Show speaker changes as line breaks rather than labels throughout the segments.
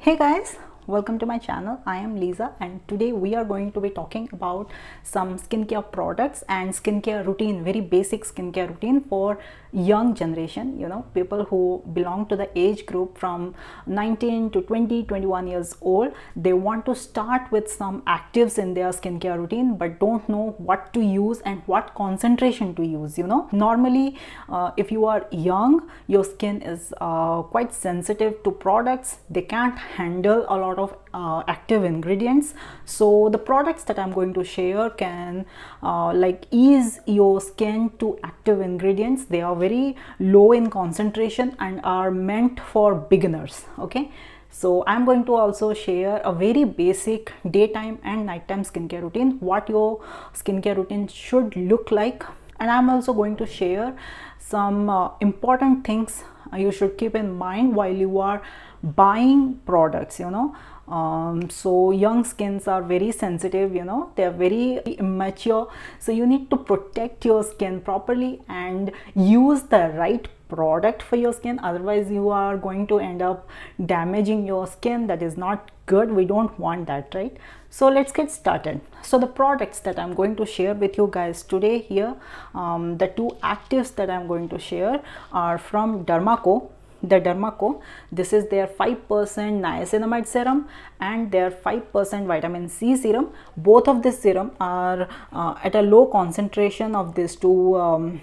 Hey guys, welcome to my channel. I am Lisa and today we are going to be talking about some skincare products and skincare routine, very basic skincare routine for young generation, people who belong to the age group from 19 to 20, 21 years old. They want to start with some actives in their skincare routine but don't know what to use and what concentration to use. Normally if you are young, your skin is quite sensitive to products. They can't handle a lot of active ingredients, so the products that I'm going to share can ease your skin to active ingredients. They are very low in concentration and are meant for beginners. Okay, so I'm going to also share a very basic daytime and nighttime skincare routine, what your skincare routine should look like. And I'm also going to share some important things you should keep in mind while you are buying products. So young skins are very sensitive, they are very immature, so you need to protect your skin properly and use the right product for your skin. Otherwise you are going to end up damaging your skin. That is not good. We don't want that, right? So let's get started. So the products that I'm going to share with you guys today here, the two actives that I'm going to share are from DermaCo. The DermaCo, this is their 5% niacinamide serum and their 5% vitamin C serum. Both of this serum are at a low concentration of these two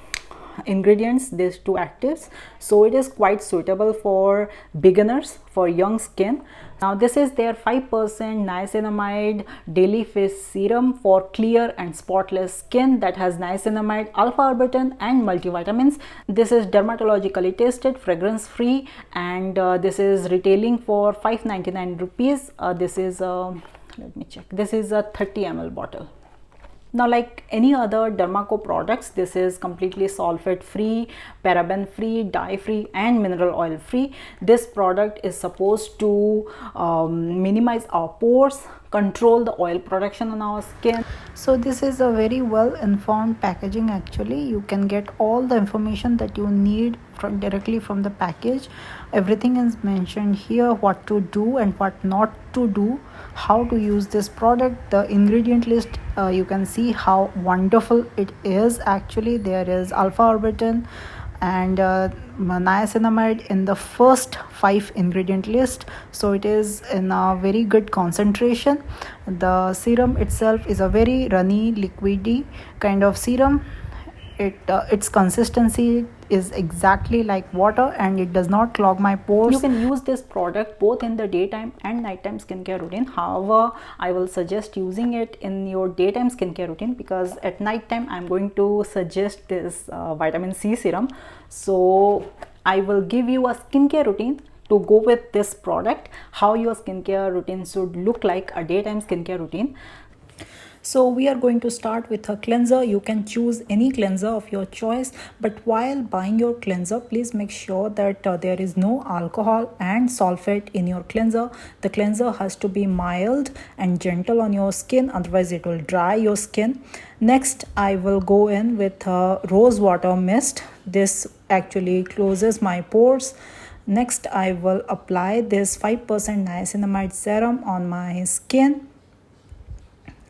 ingredients, these two actives, so it is quite suitable for beginners, for young skin. Now this is their 5% niacinamide daily face serum for clear and spotless skin that has niacinamide, alpha-arbutin and multivitamins. This is dermatologically tested, fragrance free, and this is retailing for 599 rupees. This is let me check, this is a 30 ml bottle. Now, like any other DermaCo products, this is completely sulfate free, paraben free, dye free and mineral oil free. This product is supposed to minimize our pores, control the oil production on our skin. So this is a very well informed packaging. Actually, you can get all the information that you need directly from the package. Everything is mentioned here, what to do and what not to do, how to use this product. The ingredient list, you can see how wonderful it is. Actually, there is alpha-arbutin and niacinamide in the first 5 ingredient list, so it is in a very good concentration. The serum itself is a very runny liquidy kind of serum. Its consistency is exactly like water and it does not clog my pores. You can use this product both in the daytime and nighttime skincare routine. However, I will suggest using it in your daytime skincare routine because at nighttime I'm going to suggest this vitamin C serum. So I will give you a skincare routine to go with this product, how your skincare routine should look like, a daytime skincare routine. So we are going to start with a cleanser. You can choose any cleanser of your choice, but while buying your cleanser, please make sure that there is no alcohol and sulfate in your cleanser. The cleanser has to be mild and gentle on your skin, otherwise it will dry your skin. Next, I will go in with rose water mist. This actually closes my pores. Next, I will apply this 5% niacinamide serum on my skin.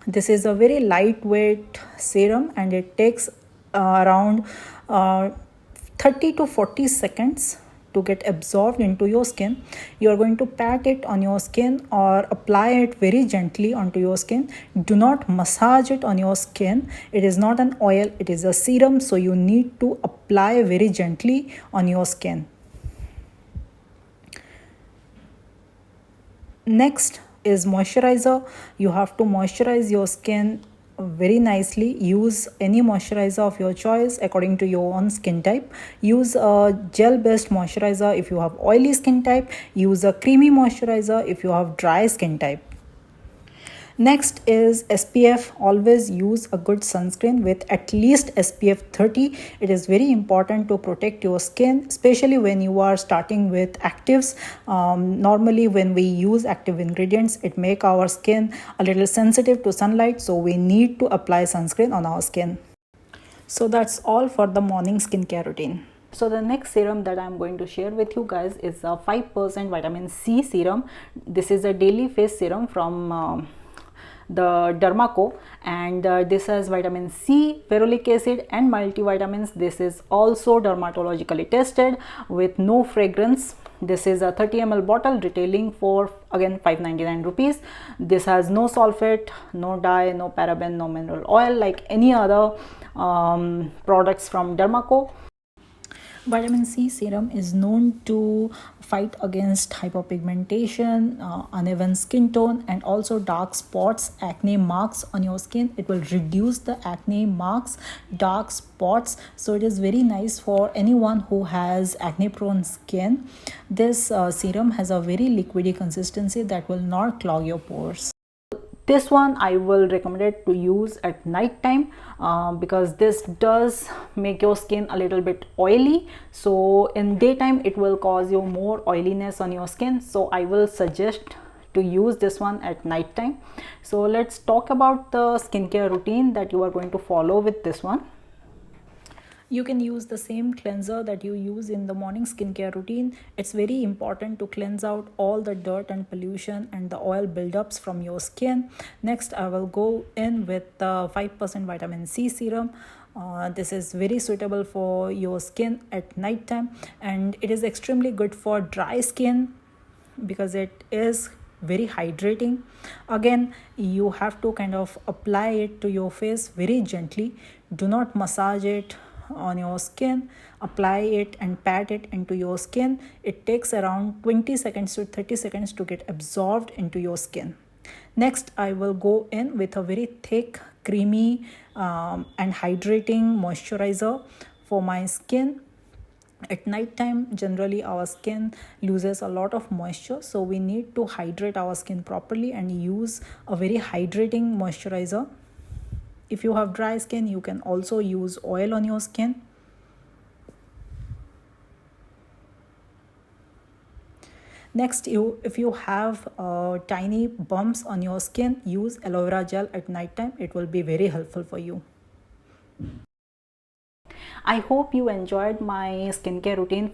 This is a very lightweight serum and it takes around 30 to 40 seconds to get absorbed into your skin. You are going to pat it on your skin or apply it very gently onto your skin. Do not massage it on your skin. It is not an oil, it is a serum, so you need to apply very gently on your skin. Next is moisturizer. You have to moisturize your skin very nicely. Use any moisturizer of your choice according to your own skin type. Use a gel based moisturizer if you have oily skin type. Use a creamy moisturizer if you have dry skin type. Next is SPF. Always use a good sunscreen with at least SPF 30. It is very important to protect your skin, especially when you are starting with actives. Normally when we use active ingredients, it makes our skin a little sensitive to sunlight, so we need to apply sunscreen on our skin. So that's all for the morning skincare routine. So the next serum that I'm going to share with you guys is a 5% vitamin C serum. This is a daily face serum from the DermaCo, and this has vitamin C, ferulic acid and multivitamins. This is also dermatologically tested with no fragrance. This is a 30 ml bottle retailing for again 599 rupees. This has no sulfate, no dye, no paraben, no mineral oil like any other products from DermaCo. Vitamin C serum is known to fight against hyperpigmentation, uneven skin tone, and also dark spots, acne marks on your skin. It will reduce the acne marks, dark spots. So it is very nice for anyone who has acne prone skin. This serum has a very liquidy consistency that will not clog your pores. This one I will recommend it to use at night time because this does make your skin a little bit oily. So in daytime it will cause you more oiliness on your skin. So I will suggest to use this one at night time. So let's talk about the skincare routine that you are going to follow with this one. You can use the same cleanser that you use in the morning skincare routine. It's very important to cleanse out all the dirt and pollution and the oil buildups from your skin. Next, I will go in with the 5% vitamin C serum. This is very suitable for your skin at night time, and it is extremely good for dry skin because it is very hydrating. Again, you have to kind of apply it to your face very gently. Do not massage it on your skin. Apply it and pat it into your skin. It takes around 20 seconds to 30 seconds to get absorbed into your skin. Next, I will go in with a very thick, creamy and hydrating moisturizer for my skin. At night time, generally our skin loses a lot of moisture, so we need to hydrate our skin properly and use a very hydrating moisturizer. If you have dry skin, you can also use oil on your skin. Next, if you have tiny bumps on your skin, use aloe vera gel at night time. It will be very helpful for you. I hope you enjoyed my skincare routine,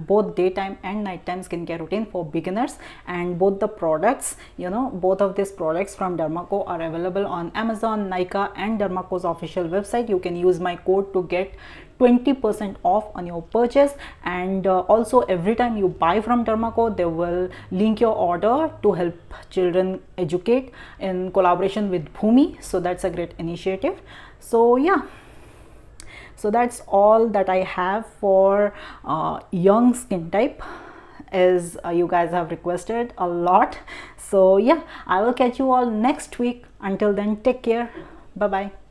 both daytime and nighttime skincare routine for beginners, and both the products, both of these products from DermaCo are available on Amazon, Nykaa and DermaCo's official website. You can use my code to get 20% off on your purchase, and also every time you buy from DermaCo, they will link your order to help children educate in collaboration with Bhumi. So that's a great initiative. So yeah, so that's all that I have for young skin type, as you guys have requested a lot. So yeah, I will catch you all next week. Until then, take care. Bye bye.